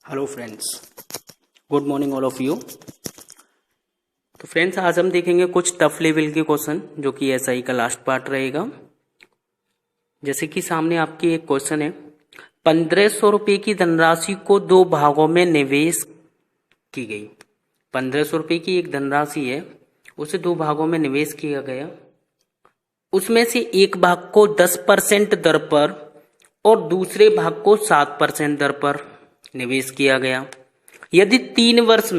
Hello friends, good morning all of you. तो friends, आज हम देखेंगे कुछ टफ लेवल के क्वेश्चन जो कि एसआई का लास्ट पार्ट रहेगा। जैसे कि सामने आपके एक क्वेश्चन है, 1500 रुपये की धनराशि को दो भागों में निवेश की गई। 1500 रुपये की एक धनराशि है, उसे दो भागों में निवेश किया गया। उसमें से एक भाग को 10% दर पर और दूसरे भाग को 7% दर पर निवेश किया गया। यदि 3 वर्ष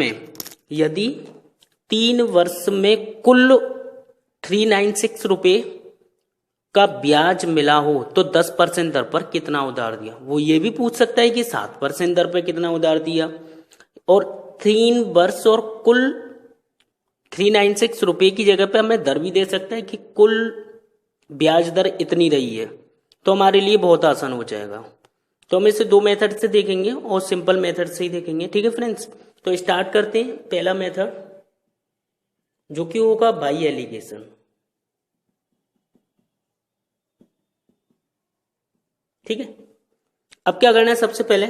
में कुल 396 रुपये का ब्याज मिला हो तो 10% दर पर कितना उधार दिया। वो ये भी पूछ सकता है कि 7% दर पर कितना उधार दिया, और 3 वर्ष और कुल 396 रुपये की जगह पे हमें दर भी दे सकता है कि कुल ब्याज दर इतनी रही है, तो हमारे लिए बहुत आसान हो जाएगा। तो हम इसे दो मेथड से देखेंगे और सिंपल मेथड से ही देखेंगे। ठीक है फ्रेंड्स, तो स्टार्ट करते हैं। पहला मेथड जो कि होगा बाई एलिगेशन। ठीक है, अब क्या करना है, सबसे पहले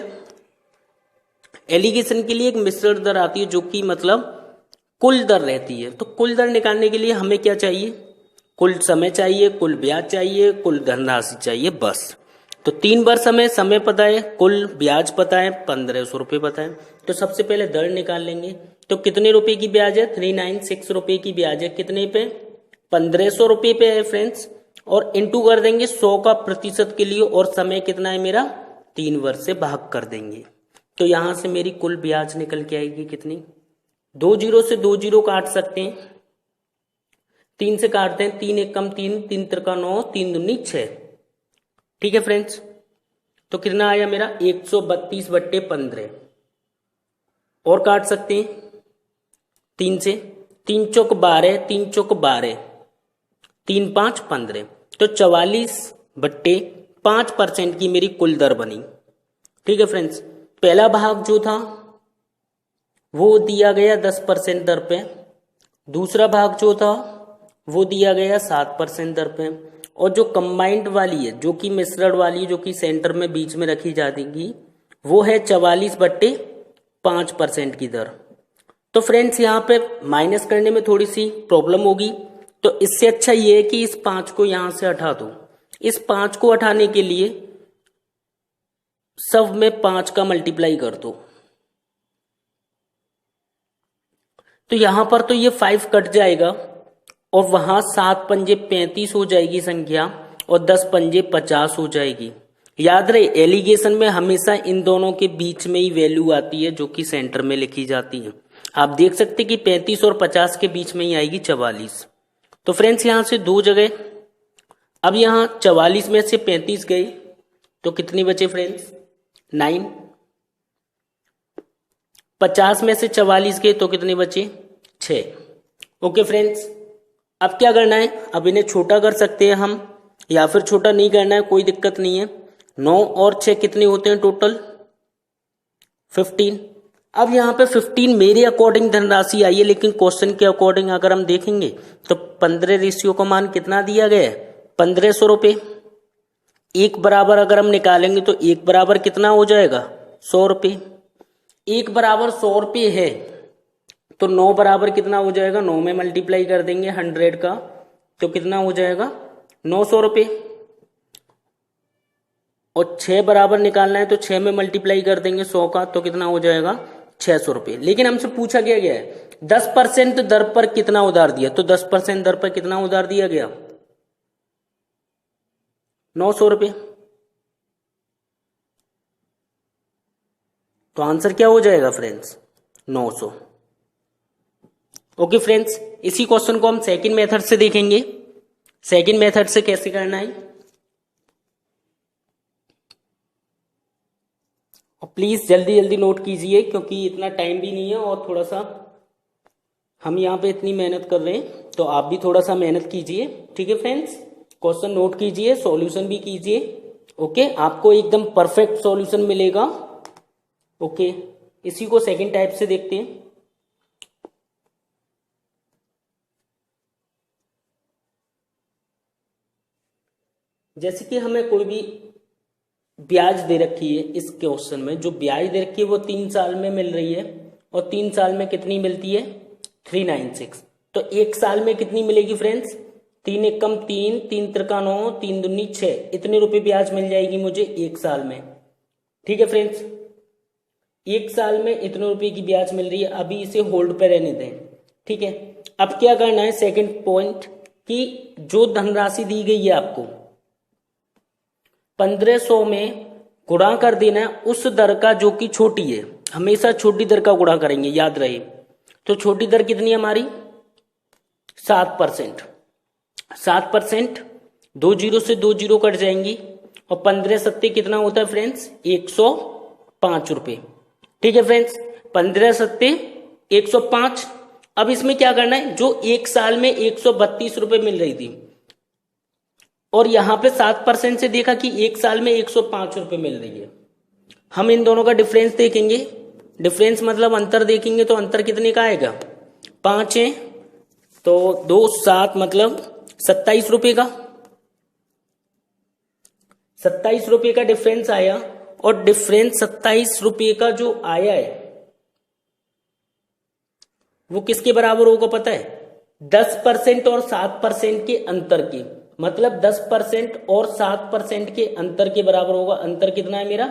एलिगेशन के लिए एक मिश्रण दर आती है जो कि मतलब कुल दर रहती है। तो कुल दर निकालने के लिए हमें क्या चाहिए, कुल समय चाहिए, कुल ब्याज चाहिए, कुल धनराशि चाहिए, बस। तो 3 वर्ष हमें समय पता है, कुल ब्याज पता है, 1500 रुपये पता है। तो सबसे पहले दर निकाल लेंगे। तो कितने रुपए की ब्याज है, 396 रुपये की ब्याज है। कितने पे, 1500 रुपये पे है फ्रेंड्स। और इंटू कर देंगे 100 का प्रतिशत के लिए, और समय कितना है मेरा, 3 वर्ष से भाग कर देंगे। तो यहां से मेरी कुल ब्याज निकल के आएगी कितनी, 2 जीरो से 2 जीरो काट सकते हैं, 3 से काटते हैं, 3 एक कम 3, 3 त्रिका 9, 3 दूनी 6। ठीक है फ्रेंड्स, तो कितना आया मेरा 132/15। और काट सकते हैं 3 से, 3 चौक 12, 3 चौक 12, 3 5 15। तो 44/5% की मेरी कुल दर बनी। ठीक है फ्रेंड्स, पहला भाग जो था वो दिया गया 10% दर पे, दूसरा भाग जो था वो दिया गया 7% दर पे, और जो कंबाइंड वाली है, जो कि मिश्रण वाली, जो कि सेंटर में बीच में रखी जाएगी, वो है 44/5% की दर। तो फ्रेंड्स, यहाँ पे माइनस करने में थोड़ी सी प्रॉब्लम होगी, तो इससे अच्छा ये है कि इस 5 को यहां से हटा दो। इस 5 को हटाने के लिए सब में 5 का मल्टीप्लाई कर दो। तो यहां पर तो ये 5 कट जाएगा, और वहां 7 पंजे 35 हो जाएगी संख्या, और 10 पंजे 50 हो जाएगी। याद रहे, एलिगेशन में हमेशा इन दोनों के बीच में ही वैल्यू आती है जो कि सेंटर में लिखी जाती है। आप देख सकते कि 35 और 50 के बीच में ही आएगी 44। तो फ्रेंड्स, यहां से दो जगह, अब यहां 44 में से 35 गए तो कितनी बचे फ्रेंड्स, 9। 50 में से 44 गए तो कितने बचे, 6। ओके फ्रेंड्स, अब क्या करना है, अब इन्हें छोटा कर सकते हैं हम, या फिर छोटा नहीं करना है, कोई दिक्कत नहीं है। 9 और 6 कितने होते हैं टोटल, 15। अब यहाँ पे 15 मेरे अकॉर्डिंग धनराशि आई है, लेकिन क्वेश्चन के अकॉर्डिंग अगर हम देखेंगे तो 15 रेशियो का मान कितना दिया गया है, 1500 रुपये। एक बराबर अगर हम निकालेंगे तो एक बराबर कितना हो जाएगा, 100 रुपये। एक बराबर 100 रुपये है, तो 9 बराबर कितना हो जाएगा, 9 में मल्टीप्लाई कर देंगे 100 का, तो कितना हो जाएगा 900 रुपये। और 6 बराबर निकालना है तो 6 में मल्टीप्लाई कर देंगे 100 का, तो कितना हो जाएगा 600 रुपये। लेकिन हमसे पूछा गया है 10% दर पर कितना उधार दिया, तो 10% दर पर कितना उधार दिया गया, 900 रुपये। तो आंसर क्या हो जाएगा फ्रेंड्स, 900। ओके फ्रेंड्स, इसी क्वेश्चन को हम सेकंड मेथड से देखेंगे। सेकंड मेथड से कैसे करना है, और प्लीज जल्दी जल्दी नोट कीजिए क्योंकि इतना टाइम भी नहीं है, और थोड़ा सा हम यहाँ पे इतनी मेहनत कर रहे हैं, तो आप भी थोड़ा सा मेहनत कीजिए। ठीक है फ्रेंड्स, क्वेश्चन नोट कीजिए, सॉल्यूशन भी कीजिए। ओके, आपको एकदम परफेक्ट सॉल्यूशन मिलेगा। ओके, इसी को सेकंड टाइप से देखते हैं। जैसे कि हमें कोई भी ब्याज दे रखी है इस क्वेश्चन में, जो ब्याज दे रखी है वो 3 साल में मिल रही है, और 3 साल में कितनी मिलती है 396। तो 1 साल में कितनी मिलेगी फ्रेंड्स, 3 एकम 3, 3 त्रिका 9, 3 दूनी 6, इतने रुपए ब्याज मिल जाएगी मुझे 1 साल में। ठीक है फ्रेंड्स, 1 साल में इतने रुपए की ब्याज मिल रही है। अभी इसे होल्ड पे रहने दें। ठीक है, अब क्या करना है, सेकंड पॉइंट, कि जो धनराशि दी गई है आपको 1500 में गुणा कर देना है उस दर का जो कि छोटी है। हमेशा छोटी दर का गुणा करेंगे, याद रहे। तो छोटी दर कितनी है हमारी 7%। 7%, 2 जीरो से 2 जीरो कट जाएंगी, और 15 सत्ते कितना होता है फ्रेंड्स 105 रुपए। ठीक है फ्रेंड्स, 15 सत्ते 105। अब इसमें क्या करना है, जो 1 साल में 132 रुपए मिल रही थी, और यहां पे 7% से देखा कि 1 साल में 105 रुपए मिल रही है, हम इन दोनों का डिफरेंस देखेंगे। डिफरेंस मतलब अंतर देखेंगे, तो अंतर कितने का आएगा 5 है, तो 2 7 मतलब 27 रुपए का, 27 रुपए का डिफरेंस आया। और डिफरेंस 27 रुपए का जो आया है वो किसके बराबर होगा पता है, 10% और 7% के अंतर के, मतलब 10% और 7% के अंतर के बराबर होगा। अंतर कितना है मेरा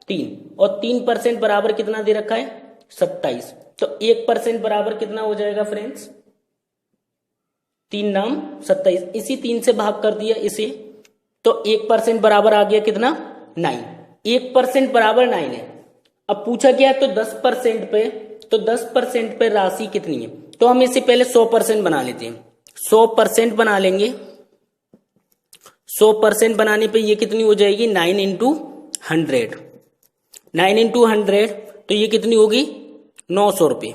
3, और 3% बराबर कितना दे रखा है 27। तो 1% बराबर कितना हो जाएगा फ्रेंड्स, 3 नाम 27, इसी 3 से भाग कर दिया इसे, तो 1% बराबर आ गया कितना 9। 1% बराबर 9 है। अब पूछा गया तो 10% पे, तो 10% पे राशि कितनी है, तो हम इसे पहले 100% बना लेते हैं। 100% बना लेंगे। 100% बनाने पे ये कितनी हो जाएगी 9 इंटू 100। 9 इंटू 100 तो ये कितनी होगी 900 रुपये।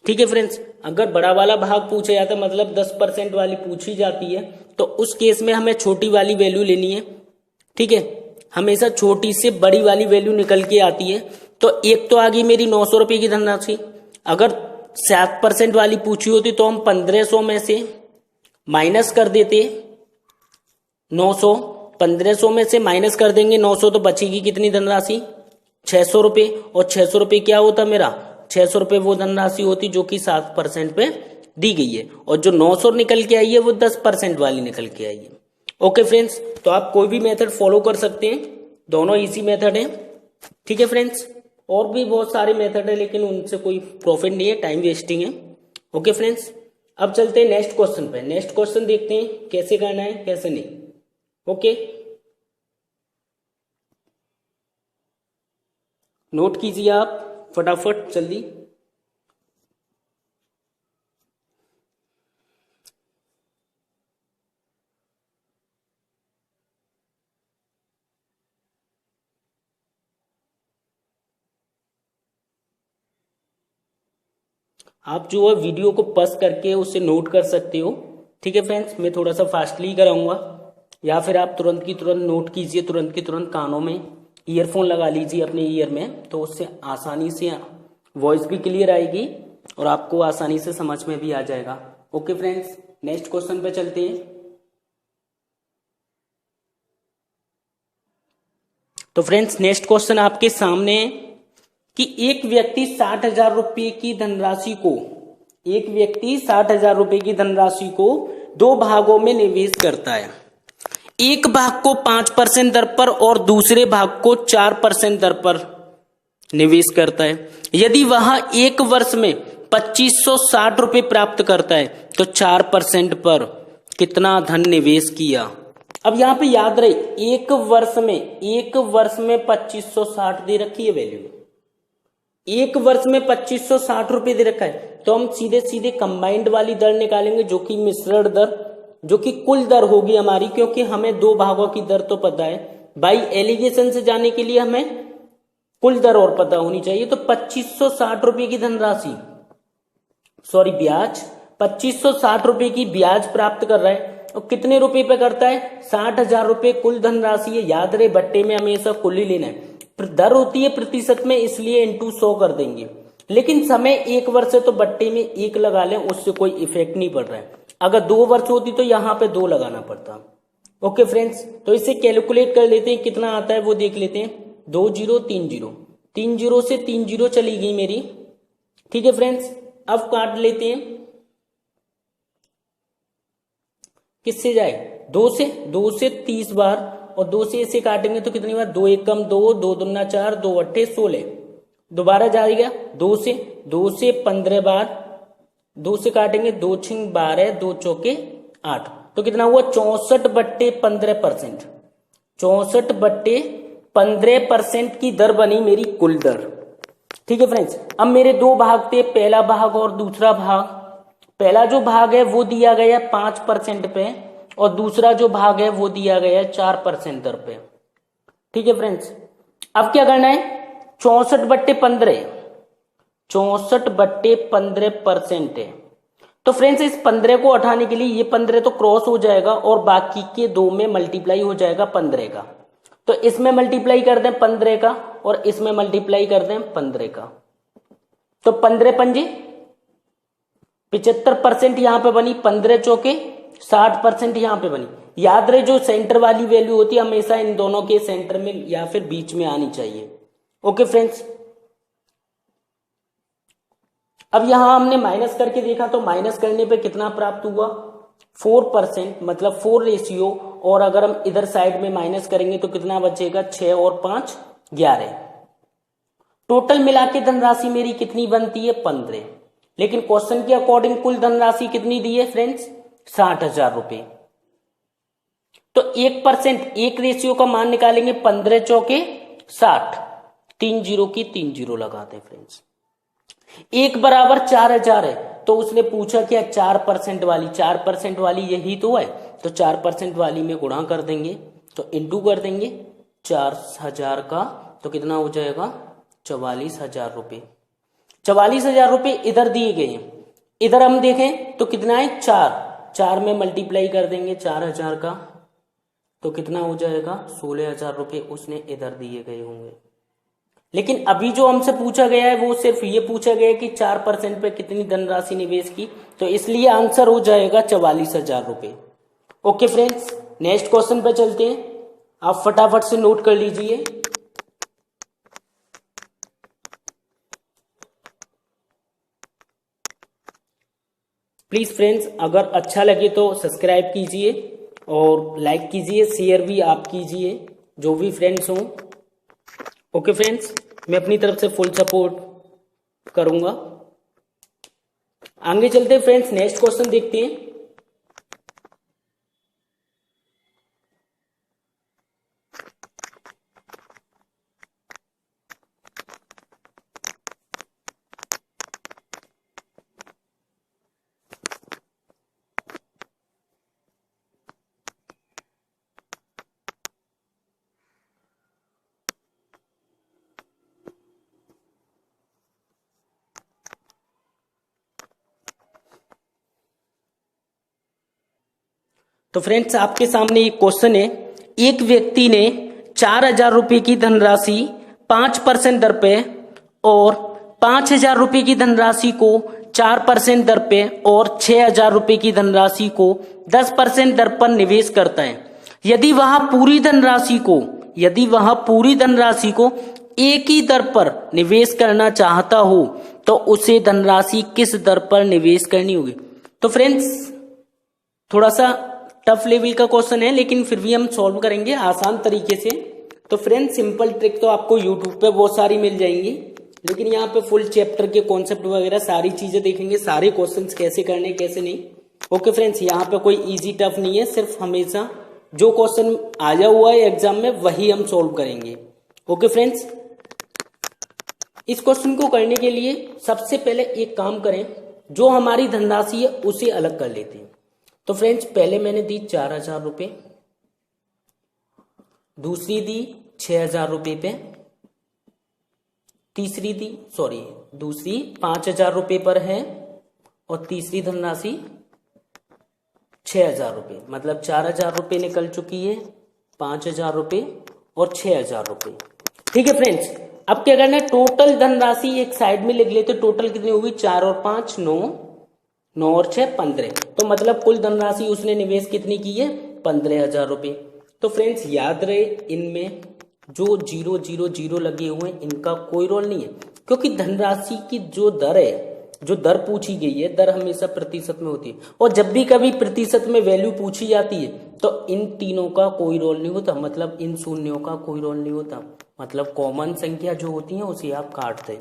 ठीक है फ्रेंड्स, अगर बड़ा वाला भाग पूछा जाता है, मतलब 10% वाली पूछी जाती है, तो उस केस में हमें छोटी वाली वैल्यू लेनी है। ठीक है, हमेशा छोटी से बड़ी वाली वैल्यू निकल के आती है। तो एक तो आ गई मेरी 900 रुपये की धनराशि। अगर 7% वाली पूछी होती तो हम 1500 में से माइनस कर देते 900, 1500 में से माइनस कर देंगे 900, तो बचेगी कितनी धनराशि 600 रुपये। और 600 रुपये क्या होता मेरा 600 रुपये वो धनराशि होती जो कि 7% पे दी गई है, और जो 900 निकल के आई है वो 10% वाली निकल के आई है। ओके फ्रेंड्स, तो आप कोई भी मेथड फॉलो कर सकते हैं, दोनों इजी मेथड है। ठीक है फ्रेंड्स, और भी बहुत सारे मेथड है लेकिन उनसे कोई प्रॉफिट नहीं है, टाइम वेस्टिंग है। ओके फ्रेंड्स, अब चलते हैं नेक्स्ट क्वेश्चन पे। नेक्स्ट क्वेश्चन देखते हैं कैसे करना है कैसे नहीं। ओके, नोट कीजिए आप फटाफट जल्दी। आप जो है वीडियो को पॉज करके उसे नोट कर सकते हो। ठीक है फ्रेंड्स, मैं थोड़ा सा फास्टली कराऊंगा, या फिर आप तुरंत की तुरंत नोट कीजिए, तुरंत की तुरंत कानों में ईयरफोन लगा लीजिए अपने ईयर में, तो उससे आसानी से वॉइस भी क्लियर आएगी और आपको आसानी से समझ में भी आ जाएगा। ओके फ्रेंड्स, नेक्स्ट क्वेश्चन पे चलते हैं। तो फ्रेंड्स, नेक्स्ट क्वेश्चन आपके सामने है कि एक व्यक्ति 60,000 रुपये की धनराशि को, एक व्यक्ति 60,000 रुपये की धनराशि को 2 भागों में निवेश करता है। एक भाग को 5% दर पर और दूसरे भाग को 4% दर पर निवेश करता है। यदि वह एक वर्ष में 2560 रुपये प्राप्त करता है तो 4% पर कितना धन निवेश किया। अब यहां पे याद रहे, एक वर्ष में 2560 दे रखी है वैल्यू, एक वर्ष में 2560 रुपये दे रखा है, तो हम सीधे सीधे कंबाइंड वाली दर निकालेंगे जो कि मिश्रण दर, जो कि कुल दर होगी हमारी, क्योंकि हमें 2 भागों की दर तो पता है। बाई एलिगेशन से जाने के लिए हमें कुल दर और पता होनी चाहिए। तो 2560 रुपये की धनराशि, सॉरी ब्याज, 2560 रुपये की ब्याज प्राप्त कर रहा है, और कितने रुपए पे करता है 60,000 रुपये कुल धनराशि है। याद रहे, बट्टे में हमेशा कुल ही लेना है, दर होती है प्रतिशत में, इसलिए इंटू 100 कर देंगे। लेकिन समय 1 वर्ष है तो बट्टे में 1 लगा लें, उससे कोई इफेक्ट नहीं पड़ रहा है। अगर 2 वर्ष होती तो यहां पे 2 लगाना पड़ता। ओके फ्रेंड्स, तो इसे कैलकुलेट कर लेते हैं, कितना आता है वो देख लेते हैं। 2 जीरो 3 जीरो, 3 जीरो से 3 जीरो चली गई मेरी। ठीक है फ्रेंड्स, अब काट लेते हैं, किससे जाए, 2 से 30 बार, और 2 से इसे काटेंगे तो कितनी बार, 2 एकम 2, 2 दूना 4, 2 अट्ठे 16, दोबारा जाएगा 2 से 15 बार, 2 से काटेंगे, 2 छिंग 12, 2 चौके 8, तो कितना हुआ 64/15%। 64/15% की दर बनी मेरी कुल दर। ठीक है फ्रेंड्स, अब मेरे दो भाग थे, पहला भाग और दूसरा भाग। पहला जो भाग है वो दिया गया 5% पे, और दूसरा जो भाग है वो दिया गया 4% दर पे। ठीक है फ्रेंड्स, अब क्या करना है, 64/15, 64/15% है। तो फ्रेंड्स इस 15 को हटाने के लिए ये 15 तो क्रॉस हो जाएगा और बाकी के 2 में मल्टीप्लाई हो जाएगा 15 का। तो इसमें मल्टीप्लाई कर दें 15 का और इसमें मल्टीप्लाई कर दें 15 का, तो 15 पंजे 75% यहां पे बनी, 15 चौके 60% यहां पे बनी। याद रहे जो सेंटर वाली वैल्यू होती है हमेशा इन दोनों के सेंटर में या फिर बीच में आनी चाहिए। ओके फ्रेंड्स, अब यहां हमने माइनस करके देखा तो माइनस करने पे कितना प्राप्त हुआ, 4%, मतलब 4 रेशियो, और अगर हम इधर साइड में माइनस करेंगे तो कितना बचेगा, 6 और 5 11। टोटल मिला के धनराशि मेरी कितनी बनती है, 15। लेकिन क्वेश्चन के अकॉर्डिंग कुल धनराशि कितनी दी है फ्रेंड्स, 60,000 रुपए। तो 1%, एक रेशियो का मान निकालेंगे, 15 चौके 60, 3 जीरो की 3 जीरो लगाते हैं फ्रेंड्स। 1 बराबर 4,000 है, तो उसने पूछा क्या 4% वाली, 4% वाली यही तो है, तो 4% वाली में गुणा कर देंगे, तो इंटू कर देंगे 4,000 का, तो कितना हो जाएगा 44,000 रुपए। 44,000 रुपए इधर दिए गए हैं, इधर हम देखें तो कितना है 4 में मल्टीप्लाई कर देंगे 4,000 का, तो कितना हो जाएगा 16,000 रुपए उसने इधर दिए गए होंगे। लेकिन अभी जो हमसे पूछा गया है वो सिर्फ ये पूछा गया है कि 4% पे कितनी धनराशि निवेश की, तो इसलिए आंसर हो जाएगा 44,000 रुपए। ओके फ्रेंड्स, नेक्स्ट क्वेश्चन पे चलते हैं, आप फटाफट से नोट कर लीजिए। प्लीज फ्रेंड्स, अगर अच्छा लगे तो सब्सक्राइब कीजिए और लाइक कीजिए, शेयर भी आप कीजिए, जो भी फ्रेंड्स हों। ओके फ्रेंड्स, मैं अपनी तरफ से फुल सपोर्ट करूंगा। आगे चलते हैं फ्रेंड्स, नेक्स्ट क्वेश्चन देखते हैं। तो फ्रेंड्स आपके सामने एक क्वेश्चन है, एक व्यक्ति ने 4,000 रुपए की धनराशि 5% दर पे और 5,000 रुपए की धनराशि को 4% दर पे और 6,000 रुपए की धनराशि को 10% दर पर निवेश करता है। यदि वह पूरी धनराशि को एक ही दर पर निवेश करना चाहता हो तो उसे धनराशि किस दर पर निवेश करनी होगी। तो फ्रेंड्स थोड़ा सा टफ लेवल का क्वेश्चन है, लेकिन फिर भी हम सॉल्व करेंगे आसान तरीके से। तो फ्रेंड्स सिंपल ट्रिक तो आपको यूट्यूब पे बहुत सारी मिल जाएंगी, लेकिन यहाँ पे फुल चैप्टर के कॉन्सेप्ट वगैरह सारी चीजें देखेंगे, सारे क्वेश्चंस कैसे करने कैसे नहीं। ओके फ्रेंड्स, यहाँ पे कोई इजी टफ नहीं है, सिर्फ हमेशा जो क्वेश्चन आया हुआ है एग्जाम में वही हम सोल्व करेंगे। ओके फ्रेंड्स, इस क्वेश्चन को करने के लिए सबसे पहले एक काम करें, जो हमारी धनराशि है उसे अलग कर लेते हैं। तो फ्रेंड्स पहले मैंने दी 4,000 रुपए, दूसरी दी 6,000 रुपए पे, दूसरी 5,000 रुपए पर है और तीसरी धनराशि 6,000 रुपए, मतलब 4,000 रुपए निकल चुकी है, 5,000 रुपए और 6,000 रुपए। ठीक है फ्रेंड्स, अब क्या करना है, टोटल धनराशि एक साइड में लिख लेते, टोटल कितनी होगी 4 और 5 9, 9 और 6 15, तो मतलब कुल धनराशि उसने निवेश कितनी की है 15,000 रुपये। तो फ्रेंड्स याद रहे, इनमें जो 0,0,0 लगे हुए हैं इनका कोई रोल नहीं है, क्योंकि धनराशि की जो दर है, जो दर पूछी गई है, दर हमेशा प्रतिशत में होती है, और जब भी कभी प्रतिशत में वैल्यू पूछी जाती है तो इन तीनों का कोई रोल नहीं होता, मतलब इन शून्यों का कोई रोल नहीं होता, मतलब कॉमन संख्या जो होती है उसे आप काट दें।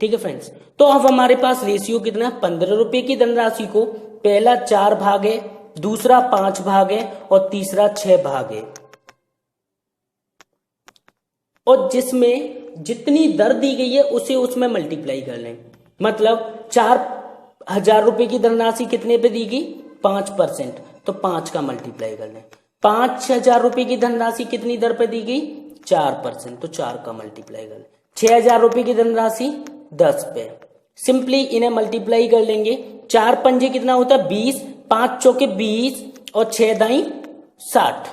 ठीक है फ्रेंड्स, तो अब हमारे पास रेशियो कितना है, 15 रुपए की धनराशि को पहला 4 भाग है, दूसरा 5 भाग है और तीसरा 6 भाग है, और जिसमें जितनी दर दी गई है उसे उसमें मल्टीप्लाई कर लें। मतलब 4,000 रुपए की धनराशि कितने पे दी गई, 5%, तो 5 का मल्टीप्लाई कर लें। 5,000 रुपए की धनराशि कितनी दर पे दी गई, 4%, तो 4 का मल्टीप्लाई कर लें। 6,000 रुपए की धनराशि 10 पे, सिंपली इन्हें मल्टीप्लाई कर लेंगे। 4 पंजे कितना होता है, 20, 5 चौके 20 और 6 दाई 60।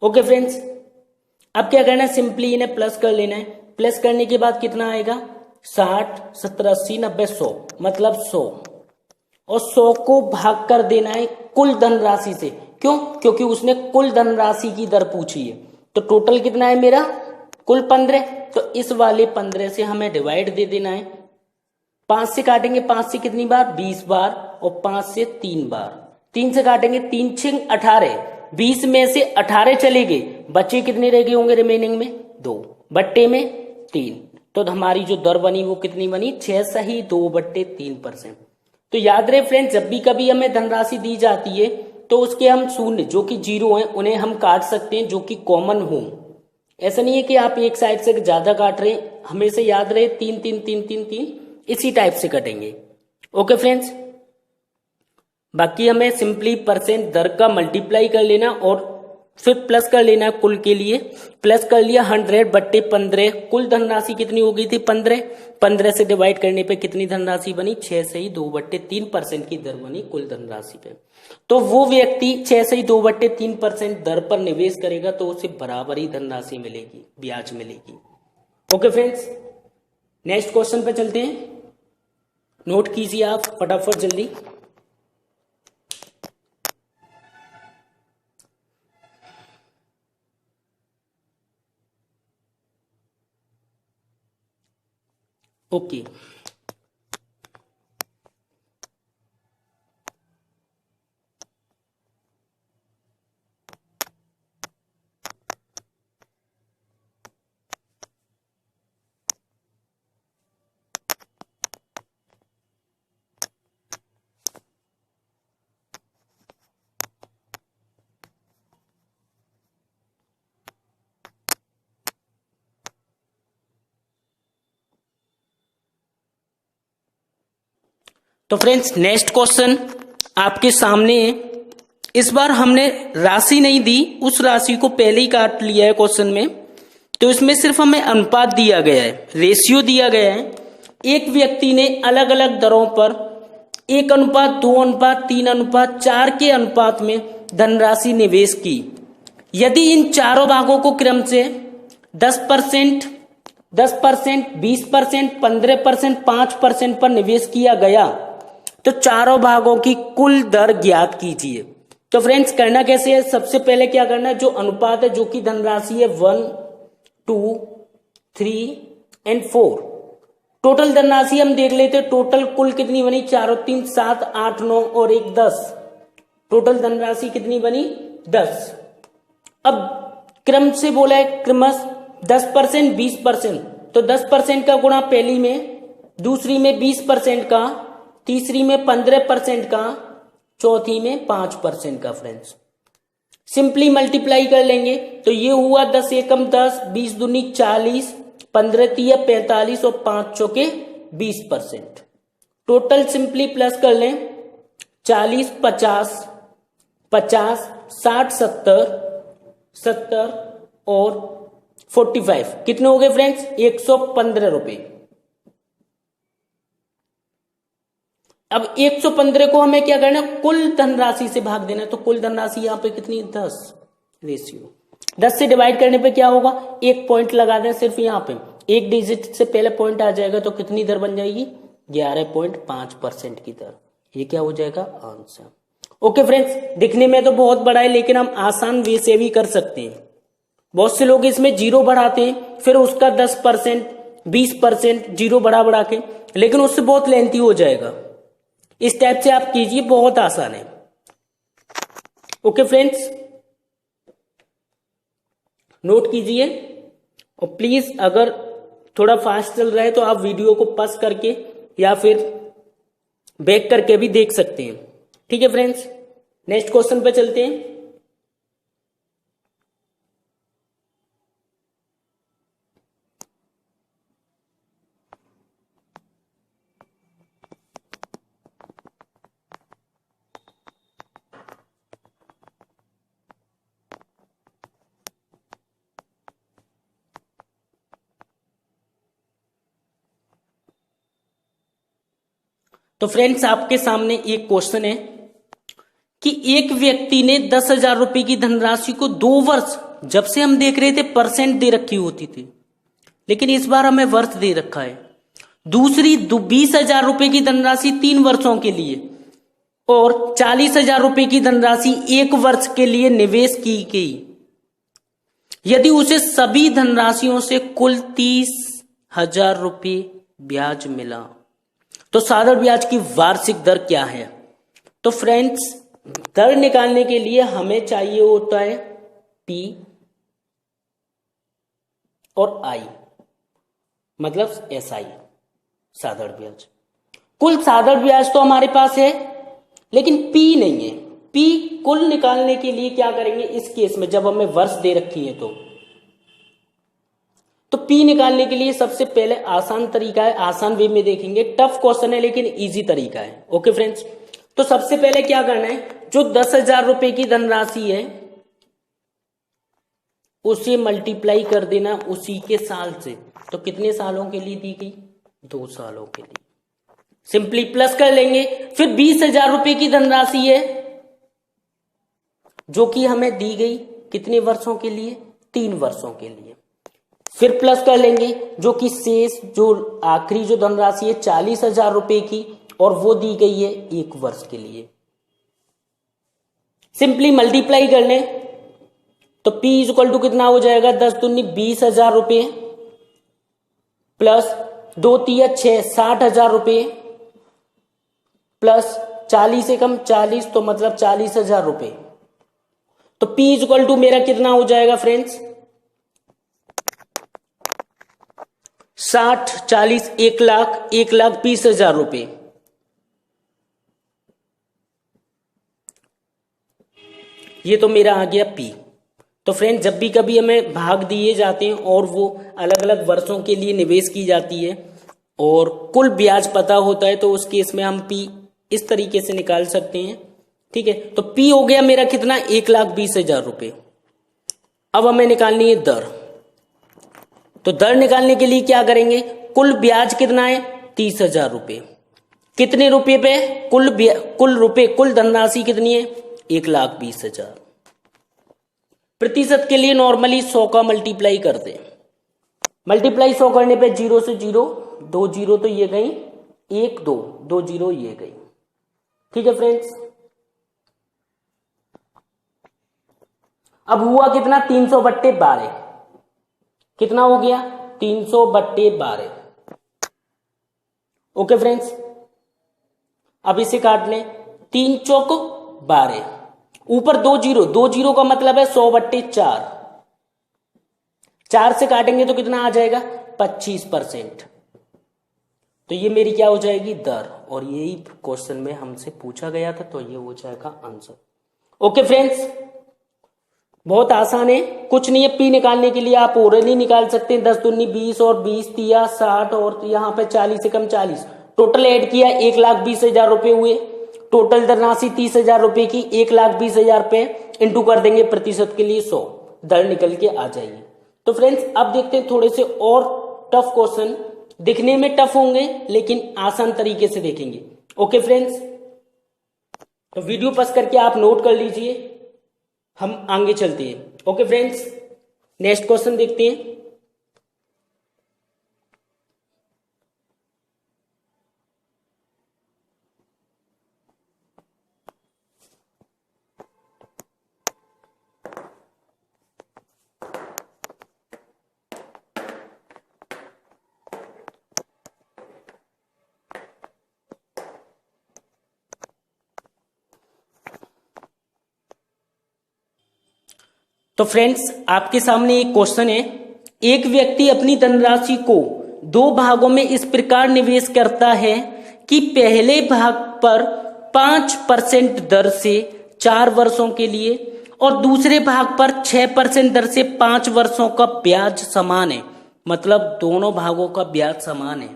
ओके फ्रेंड्स, अब क्या करना है, सिंपली इन्हें प्लस कर लेना है। प्लस करने के बाद कितना आएगा, 60, 70, 80, 90, 100, मतलब 100, और 100 को भाग कर देना है कुल धनराशि से। क्यों, क्योंकि उसने कुल धनराशि की दर पूछी है। तो टोटल कितना है मेरा, कुल 15, तो इस वाले 15 से हमें डिवाइड दे देना है। 5 से काटेंगे, 5 से कितनी बार, 20 बार, और 5 से 3 बार। 3 से काटेंगे, 3 6 18, 20 में से 18 चले गए, बचे कितने रह गए होंगे रिमेनिंग में, 2 बट्टे में 3। तो हमारी जो दर बनी वो कितनी बनी, 6 सही 2/3%। तो याद रहे फ्रेंड्स, जब भी कभी हमें धनराशि दी जाती है तो उसके हम शून्य जो कि 0 हैं उन्हें हम काट सकते हैं, जो कि कॉमन हो। ऐसा नहीं है कि आप एक साइड से ज्यादा काट रहे हैं, हमेशा याद रहे 3 3 3 3 3 इसी टाइप से कटेंगे। ओके फ्रेंड्स, बाकी हमें सिंपली परसेंट दर का मल्टीप्लाई कर लेना और फिर प्लस कर लेना कुल के लिए। प्लस कर लिया 100/15, कुल धनराशि कितनी हो गई थी, 15। 15 से डिवाइड करने पे कितनी धनराशि बनी, 6 से ही 2/3% की दर बनी कुल धनराशि पे। तो वो व्यक्ति 6 से ही 2/3% दर पर निवेश करेगा तो उसे बराबर ही धनराशि मिलेगी, ब्याज मिलेगी। ओके फ्रेंड्स, नेक्स्ट क्वेश्चन पे चलते हैं, नोट कीजिए आप फटाफट जल्दी। ओके, तो फ्रेंड्स नेक्स्ट क्वेश्चन आपके सामने है। इस बार हमने राशि नहीं दी, उस राशि को पहले ही काट लिया है क्वेश्चन में। तो इसमें सिर्फ हमें अनुपात दिया गया है, रेशियो दिया गया है। एक व्यक्ति ने अलग अलग दरों पर 1:2:3:4 के अनुपात में धनराशि निवेश की। यदि इन चारों भागों को क्रम से 10%, 20%, 15%, 5% पर निवेश किया गया तो चारों भागों की कुल दर ज्ञात कीजिए। तो फ्रेंड्स करना कैसे है, सबसे पहले क्या करना है, जो अनुपात है, जो कि धनराशि है 1, 2, 3 और 4, टोटल धनराशि हम देख लेते हैं। टोटल कुल कितनी बनी, 4 और 3 7, 8 9 और 1 10, टोटल धनराशि कितनी बनी, 10। अब क्रम से बोला है, क्रमश 10%, 20%, तो 10% का गुणा पहली में, दूसरी में 20% का, तीसरी में 15% का, चौथी में 5% का। फ्रेंड्स सिंपली मल्टीप्लाई कर लेंगे तो ये हुआ 10 एकम 10, 20 दूनी 40, 15 तिया 45 और 5 चौके 20%। टोटल सिंपली प्लस कर लें, 40, 50, 50, 60, 70 और 45 कितने हो गए फ्रेंड्स, 115 रुपए। अब 115 को हमें क्या करना है, कुल धनराशि से भाग देना है। तो कुल धनराशि यहां पे कितनी, 10, रेशियो 10 से डिवाइड करने पे क्या होगा, एक पॉइंट लगा दें सिर्फ यहां पे, एक डिजिट से पहले पॉइंट आ जाएगा तो कितनी दर बन जाएगी, 11.5% की दर। ये क्या हो जाएगा आंसर। ओके फ्रेंड्स, दिखने में तो बहुत बड़ा है लेकिन हम आसान वे से भी कर सकते हैं। बहुत से लोग इसमें जीरो बढ़ाते हैं, फिर उसका 10%, 20% जीरो बढ़ा के, लेकिन उससे बहुत लेंथी हो जाएगा। इस टाइप से आप कीजिए, बहुत आसान है। ओके फ्रेंड्स, नोट कीजिए और प्लीज अगर थोड़ा फास्ट चल रहा है तो आप वीडियो को पॉज करके या फिर बैक करके भी देख सकते हैं। ठीक है फ्रेंड्स, नेक्स्ट क्वेश्चन पे चलते हैं। तो फ्रेंड्स, आपके सामने एक क्वेश्चन है कि एक व्यक्ति ने 10,000 रुपए की धनराशि को 2 वर्ष, जब से हम देख रहे थे परसेंट दे रखी होती थी, लेकिन इस बार हमें वर्ष दे रखा है। दूसरी 20,000 रुपए की धनराशि 3 वर्षों के लिए और 40,000 रुपए की धनराशि 1 वर्ष के लिए निवेश की गई। यदि उसे सभी धनराशियों से कुल 30,000 रुपए ब्याज मिला तो साधारण ब्याज की वार्षिक दर क्या है? तो फ्रेंड्स, दर निकालने के लिए हमें चाहिए होता है पी और आई, मतलब एस आई, साधारण ब्याज। कुल साधारण ब्याज तो हमारे पास है लेकिन पी नहीं है। पी कुल निकालने के लिए क्या करेंगे इस केस में, जब हमें वर्ष दे रखी है तो पी निकालने के लिए सबसे पहले आसान तरीका है, आसान वे में देखेंगे। टफ क्वेश्चन है लेकिन इजी तरीका है। ओके फ्रेंड्स, तो सबसे पहले क्या करना है, जो 10,000 रुपए की धनराशि है उसे मल्टीप्लाई कर देना उसी के साल से। तो कितने सालों के लिए दी गई? 2 सालों के लिए। सिंपली प्लस कर लेंगे। फिर 20,000 रुपए की धनराशि है जो कि हमें दी गई कितने वर्षों के लिए? 3 वर्षों के लिए। फिर प्लस कर लेंगे जो कि शेष, जो आखिरी जो धनराशि है 40,000 रुपए की, और वो दी गई है 1 वर्ष के लिए। सिंपली मल्टीप्लाई कर लें तो P इक्वल टू कितना हो जाएगा? 10 दूनी 20,000 रुपए प्लस 2 तिया 6, 60,000 रुपए प्लस 40 से कम 40, तो मतलब 40,000 रुपए। तो P इक्वल टू मेरा कितना हो जाएगा फ्रेंड्स? 60, 40, 1,00,000, 1,20,000 रुपए। ये तो मेरा आ गया पी। तो फ्रेंड, जब भी कभी हमें भाग दिए जाते हैं और वो अलग अलग वर्षों के लिए निवेश की जाती है और कुल ब्याज पता होता है तो उस केस में हम पी इस तरीके से निकाल सकते हैं। ठीक है, तो पी हो गया मेरा कितना? 1,20,000 रुपए। अब हमें निकालनी है दर। तो दर निकालने के लिए क्या करेंगे? कुल ब्याज कितना है? 30,000 रुपए। कितने रुपए पे? कुल रुपए, कुल धनराशि कितनी है? 1,20,000। प्रतिशत के लिए नॉर्मली 100 का मल्टीप्लाई करते हैं। मल्टीप्लाई 100 करने पे 0 से 0, 2 जीरो तो ये गई, 1 2, 2 जीरो ये गई। ठीक है फ्रेंड्स, अब हुआ कितना? 300/12। कितना हो गया? 300/12। ओके फ्रेंड्स, अब इसे काट लें। 3 चौक 12, ऊपर 2 जीरो, 2 जीरो का मतलब है 100/4। 4 से काटेंगे तो कितना आ जाएगा? 25%। तो ये मेरी क्या हो जाएगी? दर। और यही क्वेश्चन में हमसे पूछा गया था, तो ये हो जाएगा आंसर। ओके फ्रेंड्स, बहुत आसान है, कुछ नहीं है। पी निकालने के लिए आप ओरली निकाल सकते हैं। 10 दूनी 20 और 20 तिया 60 और यहाँ पे 40 से कम 40। टोटल ऐड किया 1,20,000 रुपए हुए। टोटल धनराशि 30,000 रुपए की, 1,20,000 पे इंटू कर देंगे प्रतिशत के लिए 100, दर निकल के आ जाएगी। तो फ्रेंड्स, अब देखते हैं थोड़े से और टफ क्वेश्चन। दिखने में टफ होंगे लेकिन आसान तरीके से देखेंगे। ओके फ्रेंड्स, तो वीडियो पॉज करके आप नोट कर लीजिए, हम आगे चलते हैं। ओके फ्रेंड्स, नेक्स्ट क्वेश्चन देखते हैं। तो फ्रेंड्स आपके सामने एक क्वेश्चन है, एक व्यक्ति अपनी धनराशि को 2 भागों में इस प्रकार निवेश करता है कि पहले भाग पर 5% दर से 4 वर्षों के लिए और दूसरे भाग पर 6% दर से 5 वर्षों का ब्याज समान है, मतलब दोनों भागों का ब्याज समान है।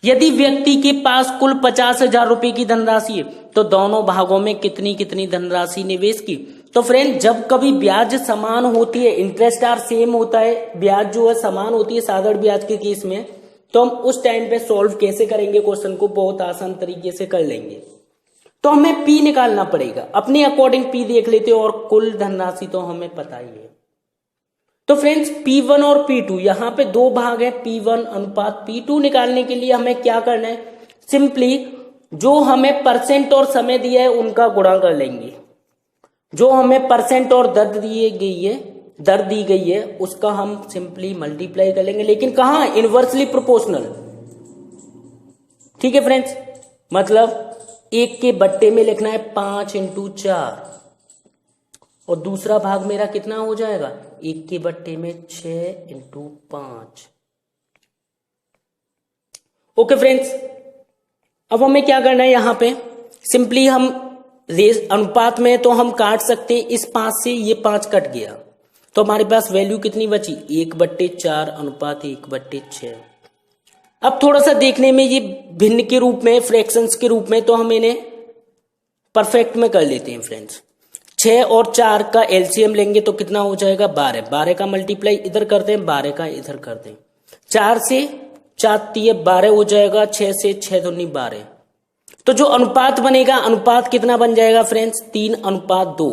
यदि व्यक्ति के पास कुल 50,000 रुपए की धनराशि है तो दोनों भागों में कितनी कितनी धनराशि निवेश की। तो फ्रेंड जब कभी ब्याज समान होती है, इंटरेस्ट आर सेम होता है, ब्याज जो है समान होती है साधारण ब्याज के केस में, तो हम उस टाइम पे सॉल्व कैसे करेंगे क्वेश्चन को, बहुत आसान तरीके से कर लेंगे। तो हमें पी निकालना पड़ेगा, अपने अकॉर्डिंग पी देख लेते हो और कुल धनराशि तो हमें पता ही है। तो फ्रेंड्स P1 और P2 यहाँ पे 2 भाग है, P1 अनुपात P2 निकालने के लिए हमें क्या करना है, सिंपली जो हमें परसेंट और समय दिया है उनका गुणा कर लेंगे। जो हमें परसेंट और दर दी गई है उसका हम सिंपली मल्टीप्लाई कर लेंगे, लेकिन कहां, इनवर्सली प्रोपोर्शनल। ठीक है फ्रेंड्स, मतलब 1 के बट्टे में लिखना है 5 × 4 और दूसरा भाग मेरा कितना हो जाएगा, 1 के बट्टे में 6 × 5। ओके फ्रेंड्स, अब हमें क्या करना है, यहां पे सिंपली हम अनुपात में तो हम काट सकते हैं, इस 5 से ये 5 कट गया तो हमारे पास वैल्यू कितनी बची, 1/4 अनुपात 1/6। अब थोड़ा सा देखने में ये भिन्न के रूप में, फ्रैक्शंस के रूप में, तो हम इन्हें परफेक्ट में कर लेते हैं फ्रेंड्स। 6 और 4 का एलसीएम लेंगे तो कितना हो जाएगा, 12। 12 का मल्टीप्लाई इधर करते हैं, 12 का इधर करते हैं। 4 से 4 12 हो जाएगा, 6 से 6 दूनी 12। तो जो अनुपात बनेगा, अनुपात कितना बन जाएगा फ्रेंड्स, 3:2।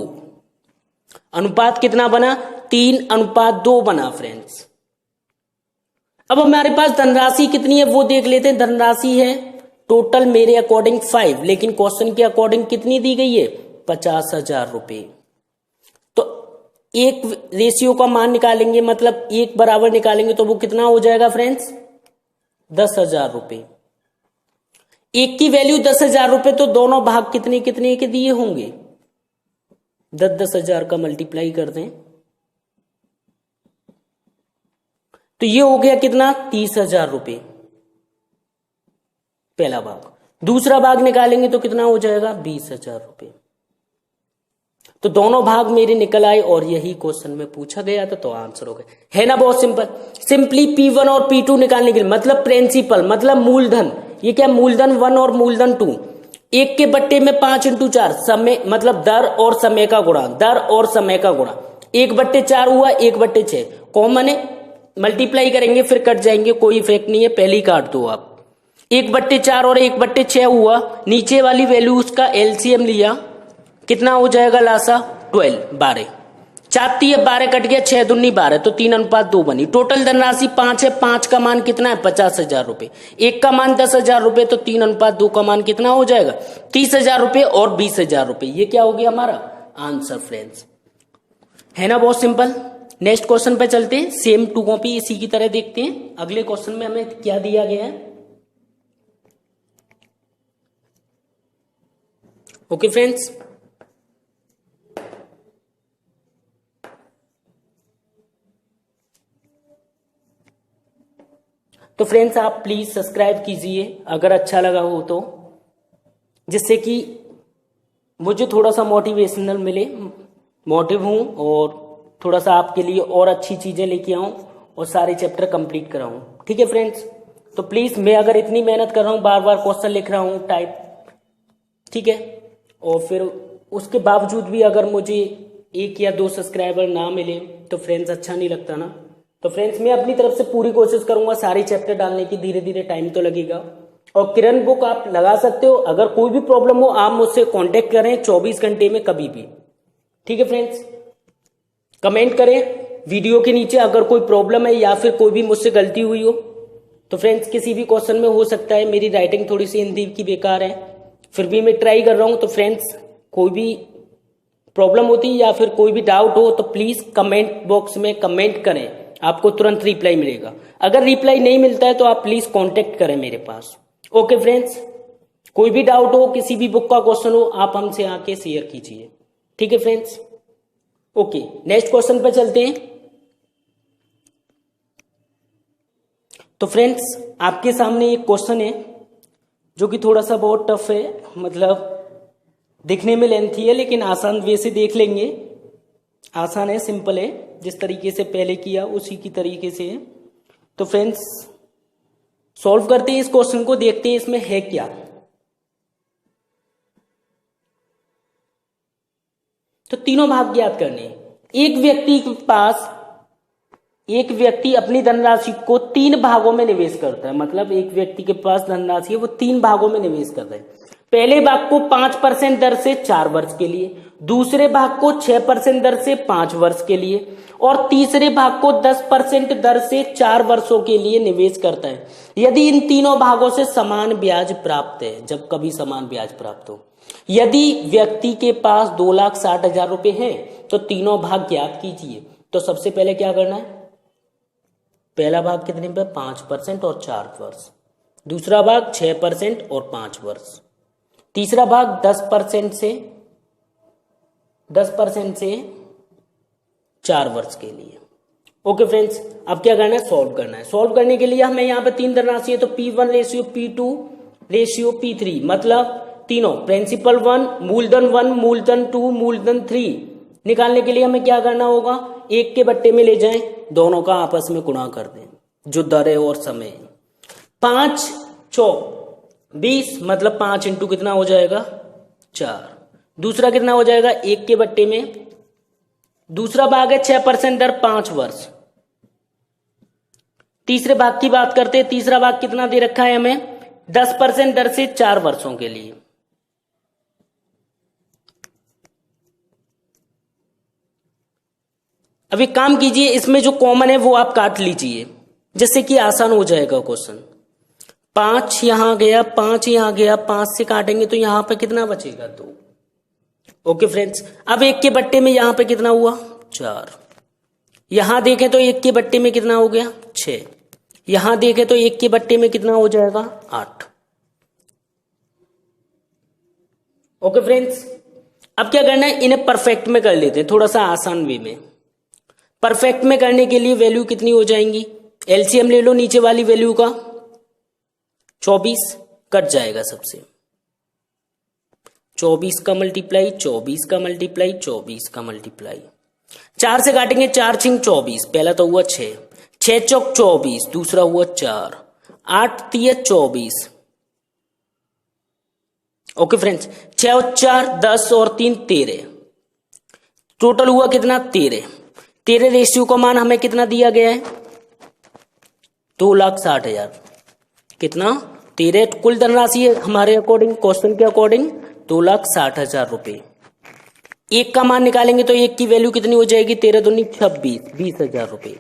अनुपात कितना बना, 3:2 बना फ्रेंड्स। अब हमारे पास धनराशि कितनी है वो देख लेते हैं। धनराशि है टोटल मेरे अकॉर्डिंग 5, लेकिन क्वेश्चन के अकॉर्डिंग कितनी दी गई है, 50,000 रुपए। तो एक रेशियो का मान निकालेंगे, मतलब 1 बराबर निकालेंगे तो वो कितना हो जाएगा फ्रेंड्स, 10,000 रुपए। 1 की वैल्यू 10,000 रुपए, तो दोनों भाग कितने कितने के दिए होंगे, 10,000 का मल्टीप्लाई कर दें तो ये हो गया कितना, 30,000 रुपए पहला भाग। दूसरा भाग निकालेंगे तो कितना हो जाएगा, 20,000 रुपए। तो दोनों भाग मेरे निकल आए और यही क्वेश्चन में पूछा गया था, तो आंसर हो गया। है ना बहुत सिंपल। सिंपली P1 और P2 निकालने के लिए, मतलब प्रिंसिपल, मतलब मूलधन, ये क्या, मूलधन 1 और मूलधन 2। 1 के बट्टे में 5 × 4, समय मतलब दर और समय का गुणा, दर और समय का गुणा। 1/4 हुआ, 1/6 कॉमन है, मल्टीप्लाई करेंगे फिर कट जाएंगे, कोई इफेक्ट नहीं है, पहले ही काट दो आप। 1/4 और 1/6 हुआ, नीचे वाली वैल्यू उसका एलसीएम लिया, कितना हो जाएगा लासा, 12। 4 12 कट गया, 6 दूनी 12, तो 3:2 बनी। टोटल धनराशि 5 है, 5 का मान कितना है, 50,000 रुपए। 1 का मान 10,000 रुपए, तो 3:2 का मान कितना हो जाएगा, 30,000 रुपए और 20,000 रुपए। ये क्या हो गया हमारा आंसर फ्रेंड्स। है ना बहुत सिंपल। नेक्स्ट क्वेश्चन पे चलते हैं, सेम टू कॉपी इसी की तरह देखते हैं। अगले क्वेश्चन में हमें क्या दिया गया है। ओके फ्रेंड्स, तो फ्रेंड्स आप प्लीज सब्सक्राइब कीजिए अगर अच्छा लगा हो तो, जिससे कि मुझे थोड़ा सा मोटिवेशनल मिले, मोटिव हूं और थोड़ा सा आपके लिए और अच्छी चीजें लेके आऊं और सारे चैप्टर कंप्लीट कराऊं। ठीक है फ्रेंड्स, तो प्लीज, मैं अगर इतनी मेहनत कर रहा हूं, बार बार क्वेश्चन लिख रहा हूं टाइप, ठीक है, और फिर उसके बावजूद भी अगर मुझे 1 या 2 सब्सक्राइबर ना मिले तो फ्रेंड्स अच्छा नहीं लगता ना। तो फ्रेंड्स मैं अपनी तरफ से पूरी कोशिश करूंगा सारे चैप्टर डालने की, धीरे धीरे टाइम तो लगेगा। और किरण बुक आप लगा सकते हो, अगर कोई भी प्रॉब्लम हो आप मुझसे कांटेक्ट करें 24 घंटे में कभी भी। ठीक है फ्रेंड्स, कमेंट करें वीडियो के नीचे अगर कोई प्रॉब्लम है या फिर कोई भी मुझसे गलती हुई हो। तो फ्रेंड्स किसी भी क्वेश्चन में हो सकता है मेरी राइटिंग थोड़ी सी हिंदी की बेकार है, फिर भी मैं ट्राई कर रहा हूं। तो फ्रेंड्स कोई भी प्रॉब्लम होती है या फिर कोई भी डाउट हो तो प्लीज कमेंट बॉक्स में कमेंट करें, आपको तुरंत रिप्लाई मिलेगा। अगर रिप्लाई नहीं मिलता है तो आप प्लीज कांटेक्ट करें मेरे पास। ओके फ्रेंड्स, कोई भी डाउट हो, किसी भी बुक का क्वेश्चन हो, आप हमसे आके शेयर कीजिए। ठीक है फ्रेंड्स, ओके, नेक्स्ट क्वेश्चन पे चलते हैं। तो फ्रेंड्स, आपके सामने एक क्वेश्चन है जो कि थोड़ा सा बहुत टफ है, मतलब दिखने में लेंथी है, लेकिन आसान वे से देख लेंगे। आसान है, सिंपल है, जिस तरीके से पहले किया उसी की तरीके से है। तो फ्रेंड्स, सॉल्व करते हैं इस क्वेश्चन को, देखते हैं इसमें है क्या। तो तीनों भाग ज्ञात करने हैं। एक व्यक्ति अपनी धनराशि को 3 भागों में निवेश करता है, मतलब एक व्यक्ति के पास धनराशि है वो 3 भागों में निवेश करता है। पहले भाग को 5% दर से 4 वर्ष के लिए, दूसरे भाग को 6% दर से 5 वर्ष के लिए, और तीसरे भाग को 10% दर से 4 वर्षों के लिए निवेश करता है। यदि इन तीनों भागों से समान ब्याज प्राप्त है, जब कभी समान ब्याज प्राप्त हो। यदि व्यक्ति के पास 2,60,000 रुपए हैं तो तीनों भाग ज्ञात कीजिए। तो सबसे पहले क्या करना है, पहला भाग कितने पे, 5% और 4 वर्ष, दूसरा भाग 6% और 5 वर्ष, तीसरा भाग 10% से 4 वर्ष के लिए। ओके फ्रेंड्स, अब क्या करना है, सॉल्व करना है। सॉल्व करने के लिए हमें यहाँ पे 3 धनराशि है, तो P1 ratio P2 ratio P3, मतलब तीनों प्रिंसिपल 1, मूलधन 1, मूलधन 2, मूलधन 3 निकालने के लिए हमें क्या करना होगा, 1 के बट्टे में ले जाएं, दोनों का आपस में गुणा कर दें, जो दर है और समय है। 5 चौक 20, मतलब 5 इंटू कितना हो जाएगा, 4। दूसरा कितना हो जाएगा, 1 के बट्टे में, दूसरा भाग है 6% दर 5 वर्ष। तीसरे भाग की बात करते हैं, तीसरा भाग कितना दे रखा है हमें, 10% दर से 4 वर्षों के लिए। अब एक काम कीजिए, इसमें जो कॉमन है वो आप काट लीजिए, जिससे कि आसान हो जाएगा क्वेश्चन। 5 यहां गया, 5 यहां गया, 5 से काटेंगे तो यहां पे कितना बचेगा, 2। ओके फ्रेंड्स, अब 1 के बट्टे में यहां पे कितना हुआ, 4। यहां देखें तो 1 के बट्टे में कितना हो गया, 6। यहां देखें तो 1 के बट्टे में कितना हो जाएगा, 8। ओके फ्रेंड्स, अब क्या करना है, इन्हें परफेक्ट में कर लेते हैं, थोड़ा सा आसान वे में। परफेक्ट में करने के लिए वैल्यू कितनी हो जाएंगी, एलसीएम ले लो नीचे वाली वैल्यू का, 24 कट जाएगा सबसे, 24 का मल्टीप्लाई, 24 का मल्टीप्लाई, 24 का मल्टीप्लाई, 4 से काटेंगे, 4 छिंग 24, पहला तो हुआ 6, 6 चौक 24, दूसरा हुआ 4, 8 तिया 24। ओके फ्रेंड्स, 6 और 4 10 और 3 13, टोटल हुआ कितना, 13। 13 रेशियो का मान हमें कितना दिया गया है, 2,60,000। कितना, 13 कुल धनराशि है हमारे अकॉर्डिंग, क्वेश्चन के अकॉर्डिंग 2,60,000 रुपए। 1 का मान निकालेंगे तो 1 की वैल्यू कितनी हो जाएगी, 13 दूनी 26, 20,000 रुपए।